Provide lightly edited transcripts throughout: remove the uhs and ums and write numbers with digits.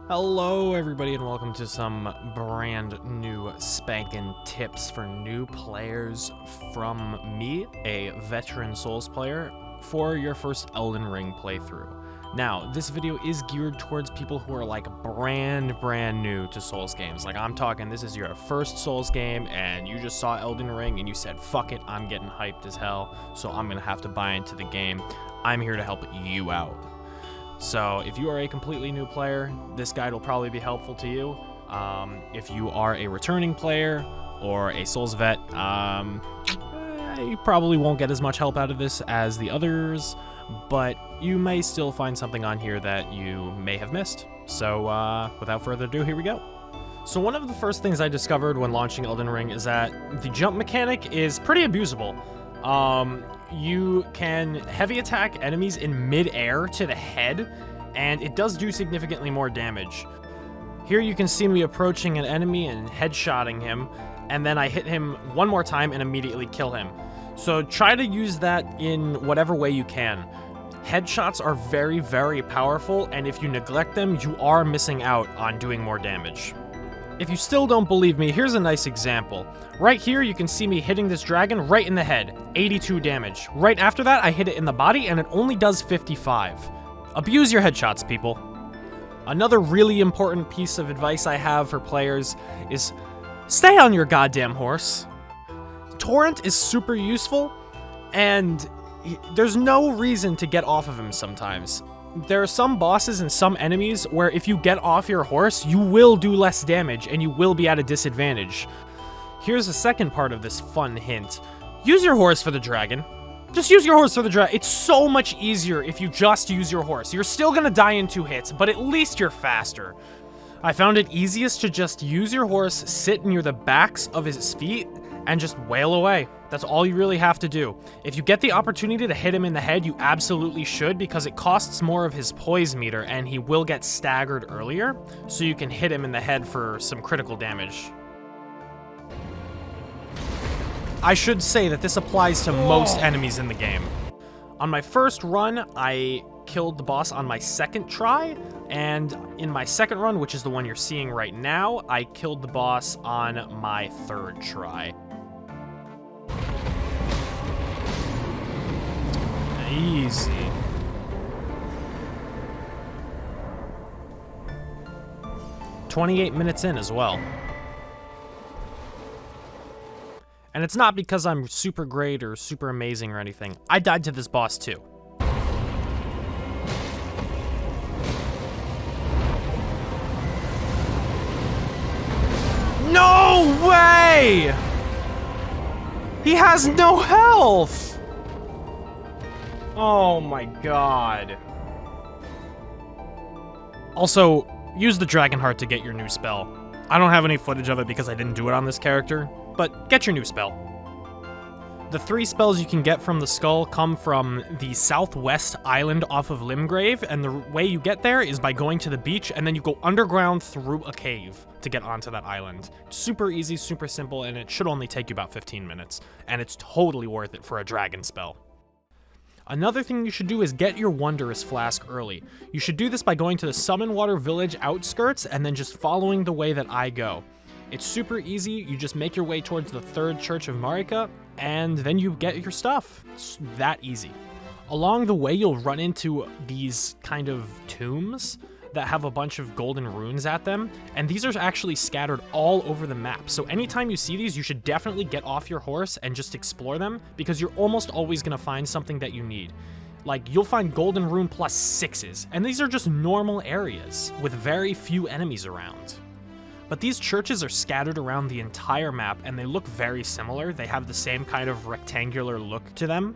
Hello everybody and welcome to some brand new spankin' tips for new players from me, a veteran Souls player, for your first Elden Ring playthrough. Now, this video is geared towards people who are like brand new to Souls games. Like I'm talking, this is your first Souls game and you just saw Elden Ring and you said, fuck it, I'm getting hyped as hell, so I'm gonna have to buy into the game. I'm here to help you out. So if you are a completely new player, this guide will probably be helpful to you. If you are a returning player or a Souls vet, you probably won't get as much help out of this as the others, but you may still find something on here that you may have missed. So without further ado, here we go. So one of the first things I discovered when launching Elden Ring is that the jump mechanic is pretty abusable. You can heavy attack enemies in mid-air to the head, and it does do significantly more damage. Here you can see me approaching an enemy and headshotting him, and then I hit him one more time and immediately kill him. So try to use that in whatever way you can. Headshots are very powerful, and if you neglect them, you are missing out on doing more damage. If you still don't believe me, here's a nice example. Right here, you can see me hitting this dragon right in the head, 82 damage. Right after that, I hit it in the body, and it only does 55. Abuse your headshots, people. Another really important piece of advice I have for players is stay on your goddamn horse. Torrent is super useful, and there's no reason to get off of him sometimes. There are some bosses and some enemies where if you get off your horse, you will do less damage and you will be at a disadvantage. Here's the second part of this fun hint. Use your horse for the dragon. Just use your horse for the dragon. It's so much easier if you just use your horse. You're still gonna die in 2 hits, but at least you're faster. I found it easiest to just use your horse, sit near the backs of his feet, and just wail away. That's all you really have to do. If you get the opportunity to hit him in the head, you absolutely should, because it costs more of his poise meter and he will get staggered earlier, so you can hit him in the head for some critical damage. I should say that this applies to most enemies in the game. On my first run, I killed the boss on my second try, and in my second run, which is the one you're seeing right now, I killed the boss on my third try. Easy. "28 minutes in as well. And it's not because I'm super great or super amazing or anything. I died to this boss too. No way! He has no health! Oh my god. Also, use the Dragon Heart to get your new spell. I don't have any footage of it because I didn't do it on this character, but get your new spell. The 3 spells you can get from the skull come from the southwest island off of Limgrave, and the way you get there is by going to the beach, and then you go underground through a cave to get onto that island. Super easy, super simple, and it should only take you about 15 minutes, and it's totally worth it for a dragon spell. Another thing you should do is get your Wondrous Flask early. You should do this by going to the Summon Water Village outskirts and then just following the way that I go. It's super easy, you just make your way towards the 3rd Church of Marika, and then you get your stuff. It's that easy. Along the way, you'll run into these kind of tombs that have a bunch of golden runes at them, and these are actually scattered all over the map. So anytime you see these, you should definitely get off your horse and just explore them, because you're almost always gonna find something that you need. Like, you'll find golden rune plus 6s, and these are just normal areas with very few enemies around. But these churches are scattered around the entire map, and they look very similar. They have the same kind of rectangular look to them.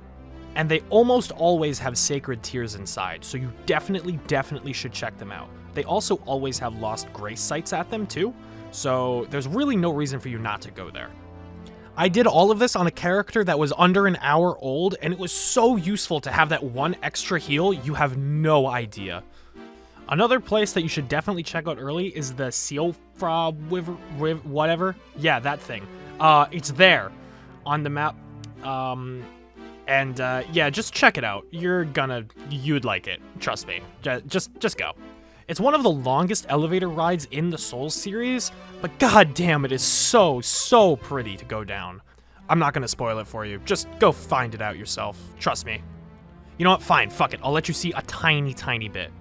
And they almost always have sacred tears inside, so you definitely should check them out. They also always have lost grace sites at them too, so there's really no reason for you not to go there. I did all of this on a character that was under an hour old, and it was so useful to have that 1 extra heal, you have no idea. Another place that you should definitely check out early is the Siofra whatever. Yeah, that thing. It's there on the map. Yeah, just check it out. You'd like it. Trust me. Just go. It's one of the longest elevator rides in the Souls series, but goddamn, it is so, so pretty to go down. I'm not gonna spoil it for you. Just go find it out yourself. Trust me. You know what? Fine, fuck it. I'll let you see a tiny, tiny bit.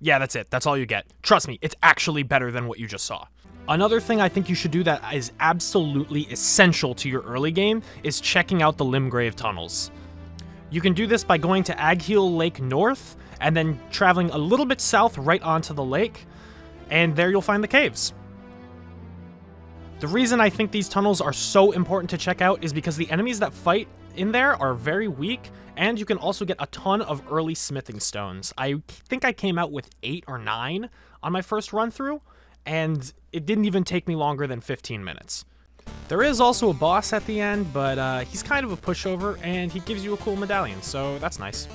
Yeah, that's it. That's all you get. Trust me, it's actually better than what you just saw. Another thing I think you should do that is absolutely essential to your early game is checking out the Limgrave tunnels. You can do this by going to Agheel Lake North and then traveling a little bit south right onto the lake, and there you'll find the caves. The reason I think these tunnels are so important to check out is because the enemies that fight in there are very weak, and you can also get a ton of early smithing stones. I think I came out with 8 or 9 on my first run through, and it didn't even take me longer than 15 minutes. There is also a boss at the end, but he's kind of a pushover, and he gives you a cool medallion, so that's nice.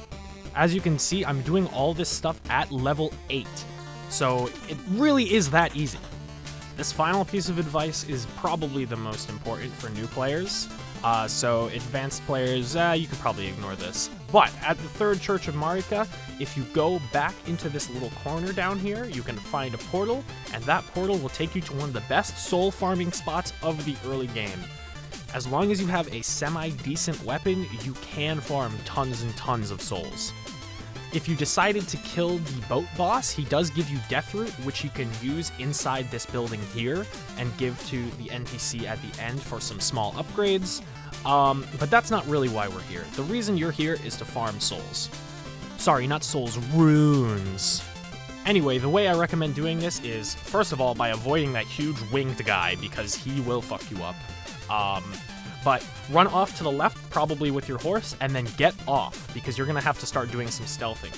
As you can see, I'm doing all this stuff at level 8, so it really is that easy. This final piece of advice is probably the most important for new players, so advanced players, you could probably ignore this. But at the third Church of Marika, if you go back into this little corner down here, you can find a portal, and that portal will take you to one of the best soul farming spots of the early game. As long as you have a semi-decent weapon, you can farm tons and tons of souls. If you decided to kill the boat boss, he does give you Death Root, which you can use inside this building here and give to the NPC at the end for some small upgrades. But that's not really why we're here. The reason you're here is to farm souls. Sorry, not souls, runes. Anyway, the way I recommend doing this is, first of all, by avoiding that huge winged guy, because he will fuck you up. But run off to the left, probably with your horse, and then get off, because you're going to have to start doing some stealthing.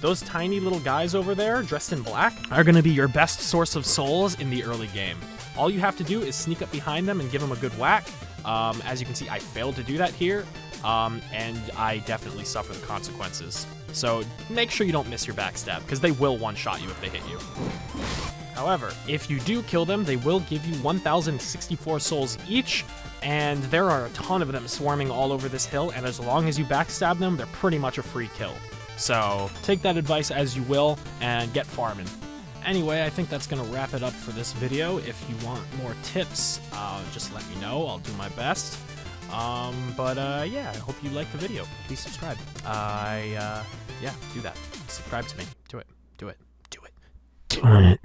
Those tiny little guys over there, dressed in black, are going to be your best source of souls in the early game. All you have to do is sneak up behind them and give them a good whack. As you can see, I failed to do that here, and I definitely suffer the consequences. So make sure you don't miss your backstab, because they will one-shot you if they hit you. However, if you do kill them, they will give you 1,064 souls each, and there are a ton of them swarming all over this hill, and as long as you backstab them, they're pretty much a free kill. So take that advice as you will, and get farming. Anyway, I think that's going to wrap it up for this video. If you want more tips, just let me know. I'll do my best. Yeah, I hope you liked the video. Please subscribe. Yeah, do that. Subscribe to me. Do it. Do it. Do it. Do it.